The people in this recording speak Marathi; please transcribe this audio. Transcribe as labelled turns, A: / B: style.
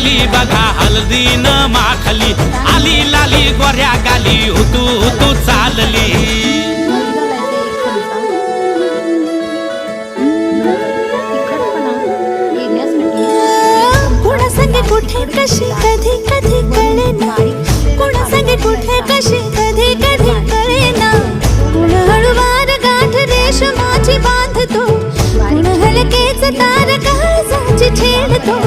A: आली बघा हळदीन माखली, आली लाली गोऱ्या गाली, हुतू हुतू चालली.
B: कुणा संगे कुठे कशी कधी कधी कळेना, कुणा संगे कुठे कशी कधी कधी कळेना. कुण हळूवार गाठ रेशमाची बांधतो, कुण हलकेच तार काळजाची छेडतो.